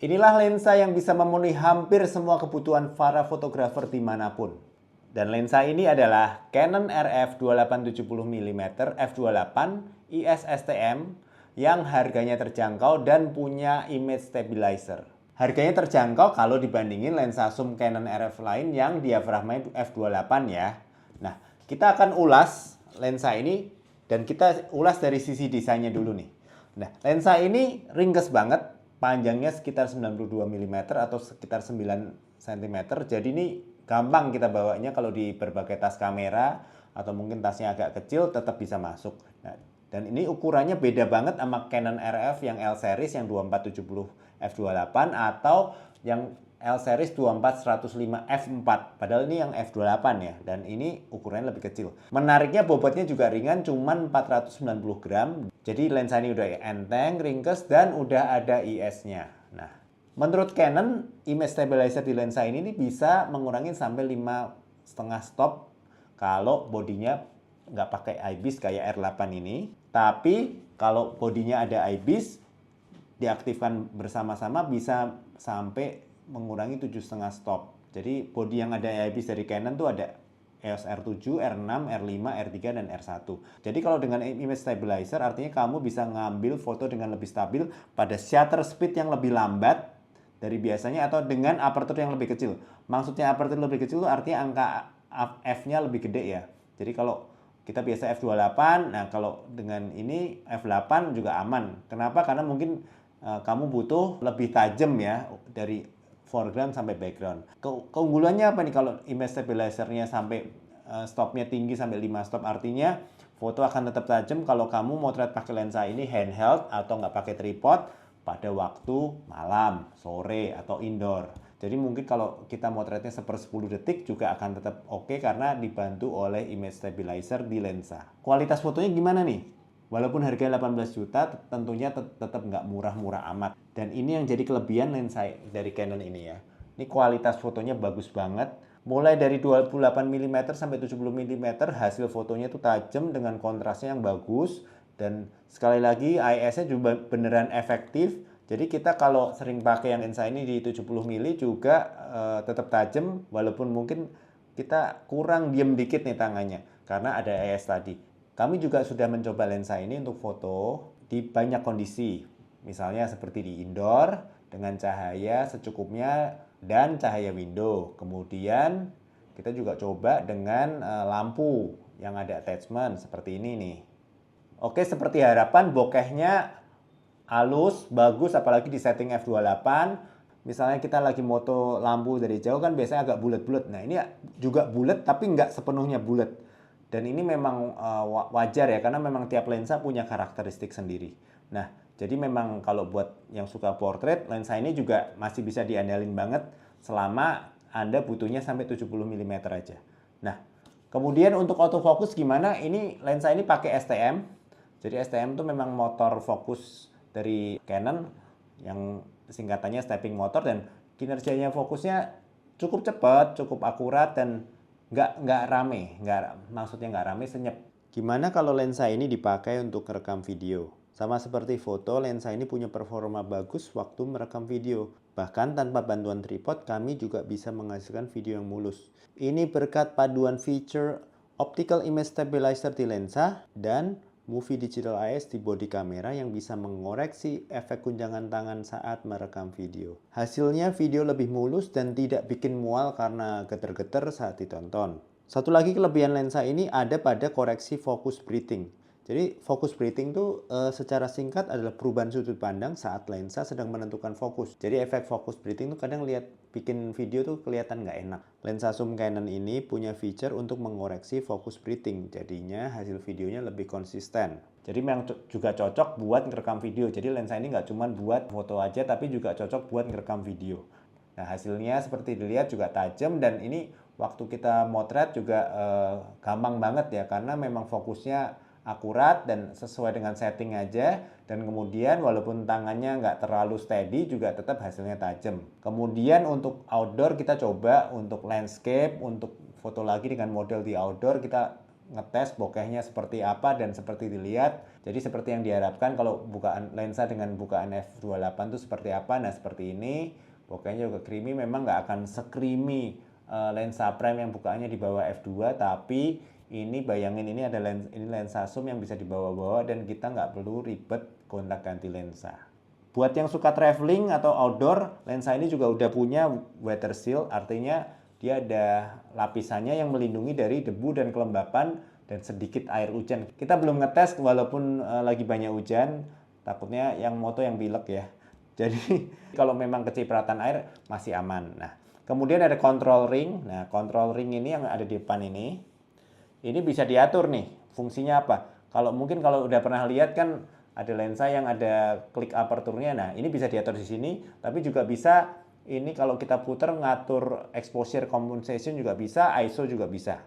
Inilah lensa yang bisa memenuhi hampir semua kebutuhan para fotografer dimanapun. Dan lensa ini adalah Canon RF 2870mm f/28 IS-STM yang harganya terjangkau dan punya image stabilizer. Harganya terjangkau kalau dibandingin lensa zoom Canon RF lain yang diafragma f/28 ya. Nah, kita akan ulas lensa ini dan kita ulas dari sisi desainnya dulu nih. Nah, lensa ini ringkes banget, panjangnya sekitar 92 mm atau sekitar 9 cm. Jadi ini gampang kita bawanya kalau di berbagai tas kamera atau mungkin tasnya agak kecil tetap bisa masuk. Nah, dan ini ukurannya beda banget sama Canon RF yang L series yang 2470 f/28 atau yang L series 24105 f/4. Padahal ini yang f/28 ya, dan ini ukurannya lebih kecil. Menariknya bobotnya juga ringan, cuman 490 gram. Jadi lensa ini udah enteng, ringkes, dan udah ada IS-nya. Nah, menurut Canon, image stabilizer di lensa ini bisa mengurangi sampai 5,5 stop kalau bodinya nggak pakai IBIS kayak R8 ini. Tapi kalau bodinya ada IBIS, diaktifkan bersama-sama bisa sampai mengurangi 7,5 stop. Jadi body yang ada IBIS dari Canon tuh ada EOS R7, R6, R5, R3, dan R1. Jadi kalau dengan image stabilizer artinya kamu bisa ngambil foto dengan lebih stabil pada shutter speed yang lebih lambat dari biasanya atau dengan aperture yang lebih kecil. Maksudnya aperture lebih kecil itu artinya angka f-nya lebih gede ya. Jadi kalau kita biasa f/28, nah kalau dengan ini f/8 juga aman. Kenapa? Karena mungkin kamu butuh lebih tajam ya dari foreground sampai background. Keunggulannya apa nih kalau image stabilizer-nya sampai stopnya tinggi sampai 5 stop, artinya foto akan tetap tajam kalau kamu motret pakai lensa ini handheld atau nggak pakai tripod pada waktu malam, sore, atau indoor. Jadi mungkin kalau kita motretnya 1/10 detik juga akan tetap oke karena dibantu oleh image stabilizer di lensa. Kualitas fotonya gimana nih? Walaupun harganya 18 juta, tentunya tetap nggak murah-murah amat. Dan ini yang jadi kelebihan lensa dari Canon ini ya. Ini kualitas fotonya bagus banget. Mulai dari 28 mm sampai 70 mm, hasil fotonya itu tajam dengan kontrasnya yang bagus. Dan sekali lagi IS-nya juga beneran efektif. Jadi kita kalau sering pakai yang lensa ini di 70 mm juga tetap tajam. Walaupun mungkin kita kurang diem dikit nih tangannya. Karena ada IS tadi. Kami juga sudah mencoba lensa ini untuk foto di banyak kondisi. Misalnya seperti di indoor dengan cahaya secukupnya dan cahaya window. Kemudian kita juga coba dengan lampu yang ada attachment seperti ini nih. Oke, seperti harapan bokehnya halus, bagus, apalagi di setting f/28. Misalnya kita lagi moto lampu dari jauh kan biasanya agak bulat-bulat. Nah ini juga bulat tapi nggak sepenuhnya bulat. Dan ini memang wajar ya, karena memang tiap lensa punya karakteristik sendiri. Nah, jadi memang kalau buat yang suka portrait, lensa ini juga masih bisa diandalin banget selama Anda butuhnya sampai 70 mm aja. Nah, kemudian untuk autofocus gimana? Ini lensa ini pakai STM. Jadi STM itu memang motor fokus dari Canon yang singkatannya stepping motor, dan kinerjanya fokusnya cukup cepat, cukup akurat, dan nggak rame, maksudnya nggak rame, senyap. Gimana kalau lensa ini dipakai untuk merekam video? Sama seperti foto, lensa ini punya performa bagus waktu merekam video. Bahkan tanpa bantuan tripod, kami juga bisa menghasilkan video yang mulus. Ini berkat paduan feature optical image stabilizer di lensa dan Movie Digital IS di bodi kamera yang bisa mengoreksi efek guncangan tangan saat merekam video. Hasilnya video lebih mulus dan tidak bikin mual karena geter-geter saat ditonton. Satu lagi kelebihan lensa ini ada pada koreksi focus breathing. Jadi focus breathing itu secara singkat adalah perubahan sudut pandang saat lensa sedang menentukan fokus. Jadi efek focus breathing itu kadang bikin video tuh kelihatan nggak enak. Lensa zoom Canon ini punya feature untuk mengoreksi focus breathing. Jadinya hasil videonya lebih konsisten. Jadi memang juga cocok buat ngerekam video. Jadi lensa ini nggak cuma buat foto aja, tapi juga cocok buat ngerekam video. Nah hasilnya seperti dilihat juga tajam, dan ini waktu kita motret juga gampang banget ya, karena memang fokusnya akurat dan sesuai dengan setting aja. Dan kemudian walaupun tangannya nggak terlalu steady juga tetap hasilnya tajam. Kemudian untuk outdoor kita coba untuk landscape, untuk foto lagi dengan model di outdoor, kita ngetes bokehnya seperti apa dan seperti dilihat. Jadi seperti yang diharapkan kalau bukaan lensa dengan bukaan f/2.8 itu seperti apa. Nah seperti ini, bokehnya juga creamy. Memang nggak akan se-creamy lensa prime yang bukaannya di bawah f2, tapi ini bayangin ini ada lensa zoom yang bisa dibawa-bawa dan kita nggak perlu ribet gonta ganti lensa. Buat yang suka traveling atau outdoor, lensa ini juga udah punya weather seal, artinya dia ada lapisannya yang melindungi dari debu dan kelembapan dan sedikit air hujan. Kita belum ngetes walaupun lagi banyak hujan, takutnya yang moto yang pilek ya. Jadi kalau memang kecipratan air masih aman. Nah, kemudian ada control ring. Nah, control ring ini yang ada di depan ini bisa diatur nih. Fungsinya apa? Kalau udah pernah lihat kan ada lensa yang ada klik aperturnya. Nah, ini bisa diatur di sini, tapi juga bisa ini kalau kita putar ngatur exposure compensation juga bisa, ISO juga bisa.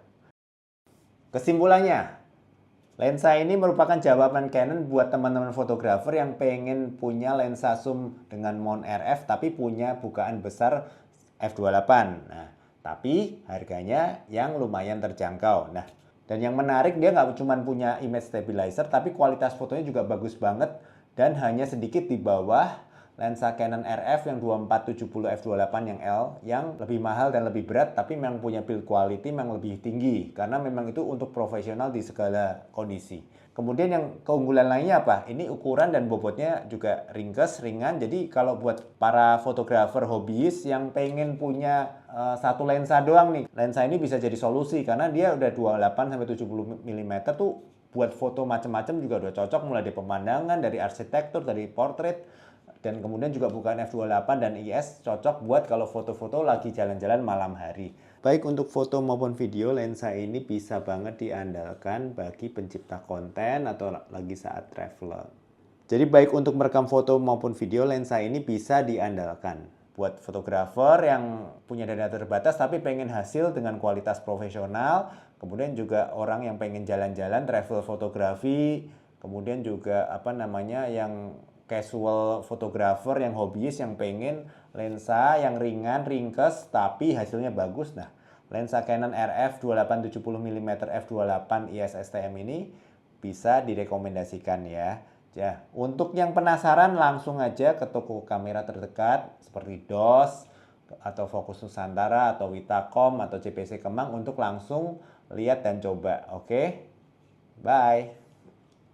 Kesimpulannya, lensa ini merupakan jawaban Canon buat teman-teman fotografer yang pengen punya lensa zoom dengan mount RF tapi punya bukaan besar f/2.8. Nah, tapi harganya yang lumayan terjangkau. Nah, dan yang menarik dia nggak cuma punya image stabilizer tapi kualitas fotonya juga bagus banget dan hanya sedikit di bawah lensa Canon RF yang 2470 f/2.8 yang L yang lebih mahal dan lebih berat tapi memang punya build quality memang lebih tinggi karena memang itu untuk profesional di segala kondisi. Kemudian yang keunggulan lainnya apa? Ini ukuran dan bobotnya juga ringkes, ringan. Jadi kalau buat para fotografer hobiis yang pengen punya satu lensa doang nih, lensa ini bisa jadi solusi karena dia udah 28-70 mm tuh buat foto macam-macam juga udah cocok, mulai dari pemandangan, dari arsitektur, dari portrait, dan kemudian juga bukan f/2.8 dan IS cocok buat kalau foto-foto lagi jalan-jalan malam hari. Baik untuk foto maupun video, lensa ini bisa banget diandalkan bagi pencipta konten atau lagi saat traveler. Jadi baik untuk merekam foto maupun video, lensa ini bisa diandalkan. Buat fotografer yang punya dana terbatas tapi pengen hasil dengan kualitas profesional, kemudian juga orang yang pengen jalan-jalan, travel fotografi, kemudian juga yang casual fotografer yang hobiis yang pengen lensa yang ringan, ringkes, tapi hasilnya bagus. Nah, lensa Canon RF 2870 mm f/2.8 IS STM ini bisa direkomendasikan ya. Ya, untuk yang penasaran langsung aja ke toko kamera terdekat seperti DOS atau Fokus Nusantara atau Witacom atau CPC Kemang untuk langsung lihat dan coba. Oke? Bye.